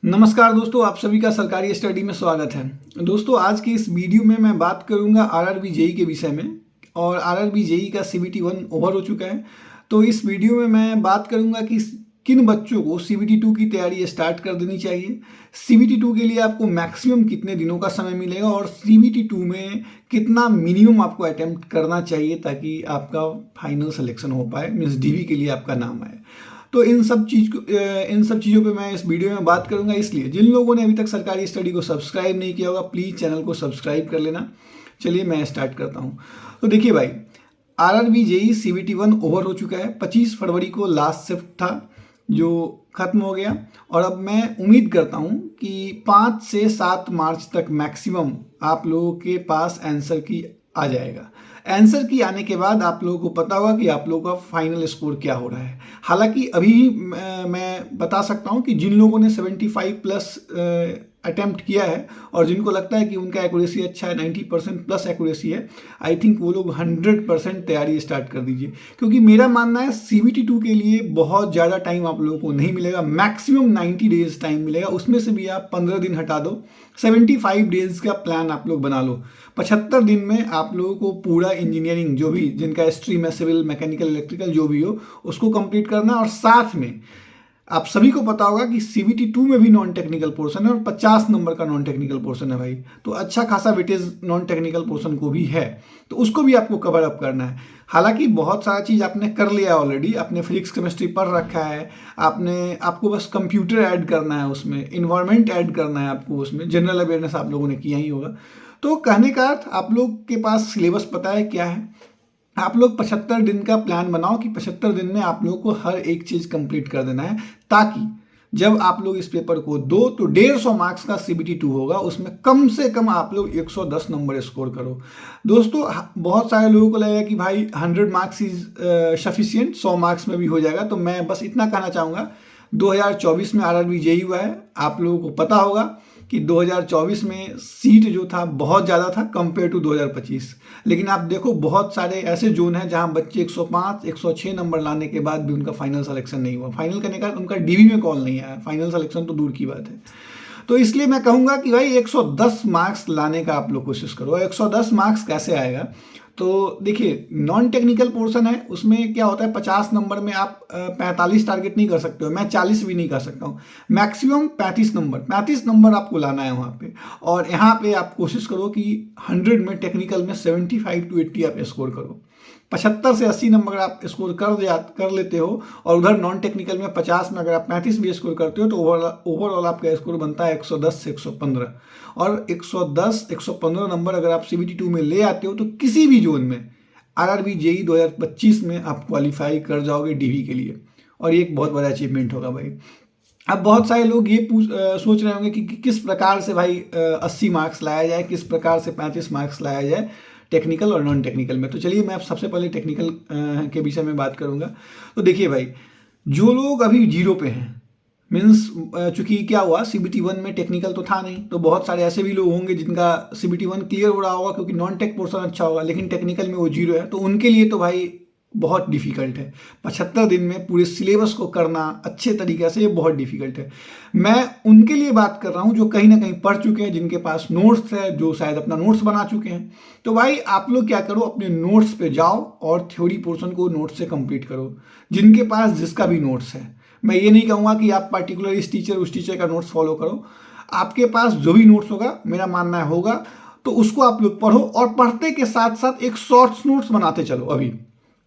नमस्कार दोस्तों, आप सभी का सरकारी स्टडी में स्वागत है। दोस्तों, आज की इस वीडियो में मैं बात करूंगा आरआरबी जेई के विषय में। और आरआरबी जेई का सीबीटी 1 ओवर हो चुका है। तो इस वीडियो में मैं बात करूंगा कि किन बच्चों को सीबीटी 2 की तैयारी स्टार्ट कर देनी चाहिए, सीबीटी 2 के लिए आपको मैक्सिमम कितने दिनों का समय मिलेगा और सीबीटी 2 में कितना मिनिमम आपको अटेम्प्ट करना चाहिए ताकि आपका फाइनल सिलेक्शन हो पाए, मीन्स डीवी के लिए आपका नाम आए। तो इन सब चीज़ों पे मैं इस वीडियो में बात करूंगा। इसलिए जिन लोगों ने अभी तक सरकारी स्टडी को सब्सक्राइब नहीं किया होगा, प्लीज़ चैनल को सब्सक्राइब कर लेना। चलिए मैं स्टार्ट करता हूं। तो देखिए भाई, आरआरबी जेई सीबीटी 1 ओवर हो चुका है। 25 फरवरी को लास्ट शिफ्ट था जो खत्म हो गया। और अब मैं उम्मीद करता हूं कि 5 से 7 मार्च तक मैक्सिमम आप लोगों के पास आंसर की आ जाएगा। आंसर की आने के बाद आप लोगों को पता होगा कि आप लोगों का फाइनल स्कोर क्या हो रहा है। हालांकि अभी मैं बता सकता हूं कि जिन लोगों ने 75 प्लस अटेम्प्ट किया है और जिनको लगता है कि उनका एक्यूरेसी अच्छा है, 90% प्लस एक्यूरेसी है, आई थिंक वो लोग 100% तैयारी स्टार्ट कर दीजिए। क्योंकि मेरा मानना है सीबीटी 2 के लिए बहुत ज़्यादा टाइम आप लोगों को नहीं मिलेगा, मैक्सिमम 90 डेज टाइम मिलेगा। उसमें से भी आप 15 दिन हटा दो, 75 डेज का प्लान आप लोग बना लो। 75 दिन में आप लोगों को पूरा इंजीनियरिंग, जो भी जिनका स्ट्रीम है, सिविल, मैकेनिकल, इलेक्ट्रिकल, जो भी हो, उसको कंप्लीट करना। और साथ में आप सभी को पता होगा कि सीबीटी 2 में भी नॉन टेक्निकल पोर्शन है और 50 नंबर का नॉन टेक्निकल पोर्शन है भाई। तो अच्छा खासा वेटेज नॉन टेक्निकल पोर्शन को भी है, तो उसको भी आपको कवर अप करना है। हालांकि बहुत सारा चीज़ आपने कर लिया ऑलरेडी, आपने फिजिक्स केमिस्ट्री पढ़ रखा है, आपको बस कंप्यूटर ऐड करना है, उसमें इन्वायरमेंट ऐड करना है आपको, उसमें जनरल अवेयरनेस आप लोगों ने किया ही होगा। तो कहने का अर्थ, आप लोग के पास सिलेबस पता है क्या है। आप लोग 75 दिन का प्लान बनाओ कि 75 दिन में आप लोगों को हर एक चीज़ कंप्लीट कर देना है, ताकि जब आप लोग इस पेपर को दो तो 150 मार्क्स का सीबीटी 2 होगा, उसमें कम से कम आप लोग 110 नंबर स्कोर करो। दोस्तों, बहुत सारे लोगों को लगेगा कि भाई 100 मार्क्स इज सफिशियंट, 100 मार्क्स में भी हो जाएगा। तो मैं बस इतना कहना चाहूँगा, 2024 में आरआरबी जेई हुआ है, आप लोगों को पता होगा कि 2024 में सीट जो था बहुत ज़्यादा था कंपेयर टू 2025। लेकिन आप देखो, बहुत सारे ऐसे जोन हैं जहां बच्चे 105, 106 नंबर लाने के बाद भी उनका फाइनल सिलेक्शन नहीं हुआ। फाइनल करने का उनका डीवी में कॉल नहीं आया, फाइनल सिलेक्शन तो दूर की बात है। तो इसलिए मैं कहूँगा कि भाई 110 मार्क्स लाने का आप लोग कोशिश करो। 110 मार्क्स कैसे आएगा? तो देखिए, नॉन टेक्निकल पोर्शन है, उसमें क्या होता है, 50 नंबर में आप 45 टारगेट नहीं कर सकते हो, मैं 40 भी नहीं कर सकता हूँ। मैक्सिमम 35 नंबर आपको लाना है वहाँ पे। और यहाँ पे आप कोशिश करो कि 100 में टेक्निकल में 75 to 80 आप स्कोर करो। 75 से 80 नंबर आप स्कोर कर लेते हो और उधर नॉन टेक्निकल में 50 में अगर आप 35 भी स्कोर करते हो तो ओवरऑल आपका स्कोर बनता है 110 से 115। और 110 115 नंबर अगर आप सीबीटी 2 में ले आते हो तो किसी भी जोन में आरआरबी जेई 2025 में आप क्वालिफाई कर जाओगे डीवी के लिए, और ये एक बहुत बड़ा अचीवमेंट होगा भाई। अब बहुत सारे लोग ये सोच रहे होंगे कि किस प्रकार से भाई 80 मार्क्स लाया जाए, किस प्रकार से 35 मार्क्स लाया जाए टेक्निकल और नॉन टेक्निकल में। तो चलिए मैं सबसे पहले टेक्निकल के विषय में बात करूंगा। तो देखिए भाई, जो लोग अभी जीरो पे हैं, मीन्स चूंकि क्या हुआ, सीबीटी 1 में टेक्निकल तो था नहीं, तो बहुत सारे ऐसे भी लोग होंगे जिनका सीबीटी 1 क्लियर हो रहा होगा क्योंकि नॉन टेक पोर्शन अच्छा होगा, लेकिन टेक्निकल में वो जीरो है। तो उनके लिए तो भाई बहुत डिफिकल्ट है। 75 दिन में पूरे सिलेबस को करना अच्छे तरीके से, ये बहुत डिफिकल्ट है। मैं उनके लिए बात कर रहा हूँ जो कहीं ना कहीं पढ़ चुके हैं, जिनके पास नोट्स है, जो शायद अपना नोट्स बना चुके हैं। तो भाई आप लोग क्या करो, अपने नोट्स पे जाओ और थ्योरी पोर्शन को नोट्स से कंप्लीट करो, जिनके पास जिसका भी नोट्स है। मैं ये नहीं कहूँगा कि आप पार्टिकुलर इस टीचर उस टीचर का नोट्स फॉलो करो। आपके पास जो भी नोट्स होगा, मेरा मानना है होगा, तो उसको आप लोग पढ़ो और पढ़ते के साथ साथ एक शॉर्ट्स नोट्स बनाते चलो। अभी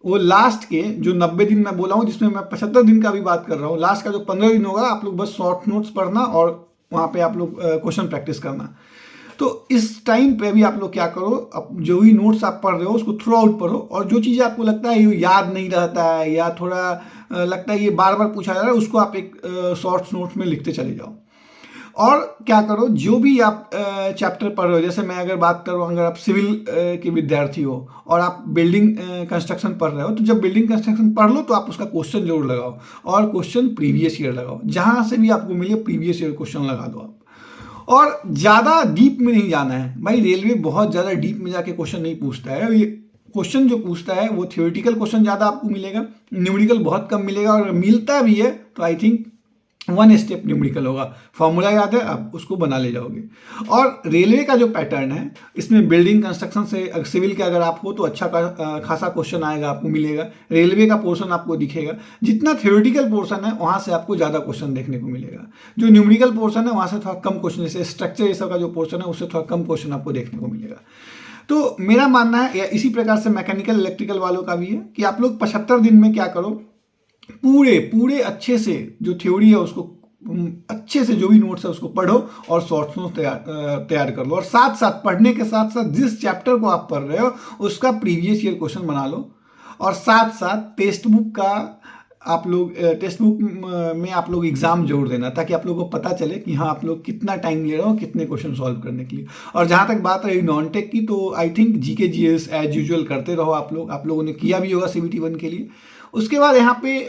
वो लास्ट के जो 90 दिन मैं बोला हूँ, जिसमें मैं 75 दिन का भी बात कर रहा हूँ, लास्ट का जो 15 दिन होगा, आप लोग बस शॉर्ट नोट्स पढ़ना और वहाँ पे आप लोग क्वेश्चन प्रैक्टिस करना। तो इस टाइम पे भी आप लोग क्या करो, अब जो भी नोट्स आप पढ़ रहे हो उसको थ्रू आउट पढ़ो, और जो चीज़ें आपको लगता है ये याद नहीं रहता है या थोड़ा लगता है ये बार बार पूछा जा रहा है, उसको आप एक शॉर्ट्स नोट्स में लिखते चले जाओ। और क्या करो, जो भी आप चैप्टर पढ़ रहे हो, जैसे मैं अगर बात करूँ, अगर आप सिविल के विद्यार्थी हो और आप बिल्डिंग कंस्ट्रक्शन पढ़ रहे हो, तो जब बिल्डिंग कंस्ट्रक्शन पढ़ लो तो आप उसका क्वेश्चन जरूर लगाओ, और क्वेश्चन प्रीवियस ईयर लगाओ, जहाँ से भी आपको मिले प्रीवियस ईयर क्वेश्चन लगा दो आप। और ज़्यादा डीप में नहीं जाना है भाई, रेलवे बहुत ज़्यादा डीप में जाके क्वेश्चन नहीं पूछता है। ये क्वेश्चन जो पूछता है वो थियोरेटिकल क्वेश्चन ज़्यादा आपको मिलेगा, न्यूमेरिकल बहुत कम मिलेगा, और मिलता भी है तो I think one step numerical होगा, फॉर्मूला याद है, आप उसको बना ले जाओगे। और रेलवे का जो पैटर्न है, इसमें बिल्डिंग कंस्ट्रक्शन से सिविल के अगर आप हो तो अच्छा खासा क्वेश्चन आएगा, आपको मिलेगा। रेलवे का पोर्शन आपको दिखेगा, जितना थ्योरेटिकल पोर्शन है वहाँ से आपको ज़्यादा क्वेश्चन देखने को मिलेगा। जो न्यूमेरिकल पोर्शन है वहाँ से थोड़ा कम क्वेश्चन, जैसे स्ट्रक्चर ये सब का जो पोर्शन है उससे थोड़ा कम क्वेश्चन आपको देखने को मिलेगा। तो मेरा मानना है, या इसी प्रकार से मैकेनिकल इलेक्ट्रिकल वालों का भी है, कि आप लोग 75 दिन में क्या करो, पूरे अच्छे से जो थ्योरी है उसको अच्छे से, जो भी नोट्स है उसको पढ़ो और शॉर्ट नोट्स तैयार कर लो। और साथ साथ पढ़ने के साथ साथ जिस चैप्टर को आप पढ़ रहे हो उसका प्रीवियस ईयर क्वेश्चन बना लो। और साथ साथ टेक्स्ट बुक का आप लोग टेक्स्ट बुक में आप लोग एग्जाम जोड़ देना, ताकि आप लोगों को पता चले कि हाँ आप लोग कितना टाइम ले रहे हो कितने क्वेश्चन सॉल्व करने के लिए। और जहाँ तक बात रही नॉन टेक की, तो I think GK GS as usual करते रहो आप लोग। आप लोगों ने किया भी होगा CBT 1 के लिए। उसके बाद यहाँ पे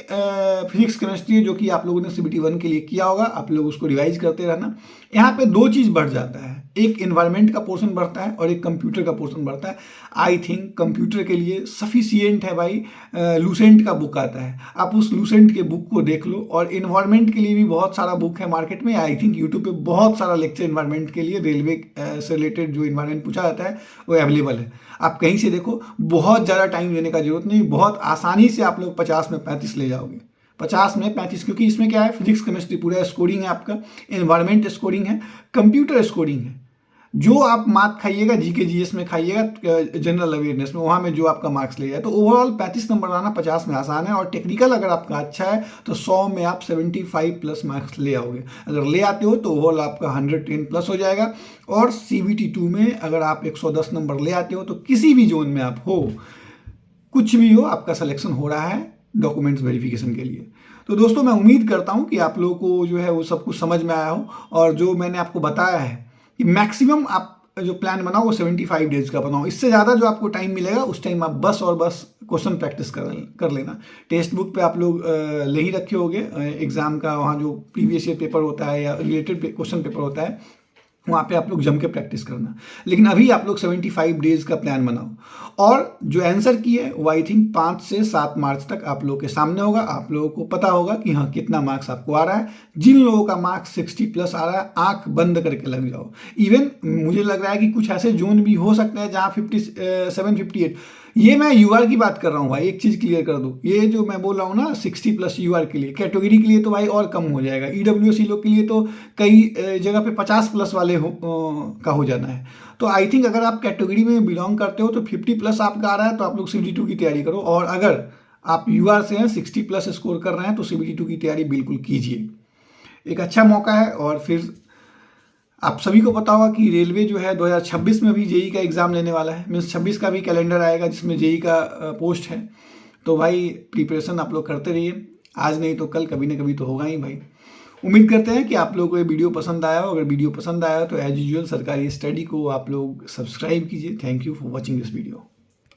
फिजिक्स केमिस्ट्री जो कि आप लोगों ने CBT 1 के लिए किया होगा, आप लोग उसको रिवाइज करते रहना। यहाँ पे दो चीज़ बढ़ जाता है, एक इन्वायरमेंट का पोर्शन बढ़ता है और एक कंप्यूटर का पोर्शन बढ़ता है। आई थिंक कंप्यूटर के लिए सफिशिएंट है भाई, लूसेंट का बुक आता है, आप उस लूसेंट के बुक को देख लो। और इन्वायरमेंट के लिए भी बहुत सारा बुक है मार्केट में। आई थिंक यूट्यूब पे बहुत सारा लेक्चर इन्वायरमेंट के लिए, रेलवे से रिलेटेड जो इन्वायरमेंट पूछा जाता है वो अवेलेबल है, आप कहीं से देखो। बहुत ज़्यादा टाइम लेने का जरूरत नहीं, बहुत आसानी से आप लोग 50 में 35 ले जाओगे, 50 में 35। क्योंकि इसमें क्या है, फिजिक्स केमिस्ट्री पूरा स्कोरिंग है आपका, इन्वायरमेंट स्कोरिंग है, कंप्यूटर स्कोरिंग है। जो आप मार्क खाइएगा जीके जीएस में खाइएगा, जनरल अवेयरनेस में, वहाँ में जो आपका मार्क्स ले जाए, तो ओवरऑल 35 नंबर लाना 50 में आसान है। और टेक्निकल अगर आपका अच्छा है तो 100 में आप 75 प्लस मार्क्स ले आओगे। अगर ले आते हो तो ओवरऑल आपका 110 प्लस हो जाएगा। और CBT 2 में अगर आप 110 नंबर ले आते हो तो किसी भी जोन में आप हो, कुछ भी हो, आपका सिलेक्शन हो रहा है डॉक्यूमेंट्स वेरिफिकेशन के लिए। तो दोस्तों मैं उम्मीद करता हूँ कि आप लोगों को जो है वो सब कुछ समझ में आया हो। और जो मैंने आपको बताया है कि मैक्सिमम आप जो प्लान बनाओ वो 75 डेज का बनाओ। इससे ज़्यादा जो आपको टाइम मिलेगा उस टाइम आप बस और बस क्वेश्चन प्रैक्टिस कर लेना। टेक्स्ट बुक पे आप लोग ले ही रखे होगे एग्जाम का, वहाँ जो प्रीवियस ईयर पेपर होता है या रिलेटेड क्वेश्चन पेपर होता है, वहाँ पे आप लोग जम के प्रैक्टिस करना। लेकिन अभी आप लोग 75 डेज का प्लान बनाओ। और जो आंसर की है वो आई थिंक 5 से 7 मार्च तक आप लोगों के सामने होगा। आप लोगों को पता होगा कि हाँ कितना मार्क्स आपको आ रहा है। जिन लोगों का मार्क्स 60 प्लस आ रहा है, आंख बंद करके लग जाओ। इवन मुझे लग रहा है कि कुछ ऐसे जोन भी हो सकते हैं जहाँ 57 58, ये मैं यूआर की बात कर रहा हूँ भाई। एक चीज़ क्लियर कर दूँ, ये जो मैं बोल रहा हूँ ना 60 प्लस यूआर के लिए, कैटेगरी के लिए तो भाई और कम हो जाएगा। EWC लोग के लिए तो कई जगह पे 50 प्लस वाले का हो जाना है। तो आई थिंक अगर आप कैटेगरी में बिलोंग करते हो तो 50 प्लस आपका आ रहा है तो आप लोग CBT 2 की तैयारी करो। और अगर आप यूआर से हैं, 60 प्लस स्कोर कर रहे हैं, तो CBT 2 की तैयारी बिल्कुल कीजिए। एक अच्छा मौका है। और फिर आप सभी को पता होगा कि रेलवे जो है 2026 में भी जेई का एग्ज़ाम लेने वाला है। मीन्स 26 का भी कैलेंडर आएगा जिसमें जेई का पोस्ट है। तो भाई प्रिपरेशन आप लोग करते रहिए, आज नहीं तो कल कभी ना कभी तो होगा ही भाई। उम्मीद करते हैं कि आप लोगों को ये वीडियो पसंद आया हो। अगर वीडियो पसंद आया तो एज यूजुअल सरकारी स्टडी को आप लोग सब्सक्राइब कीजिए। Thank you for watching this video.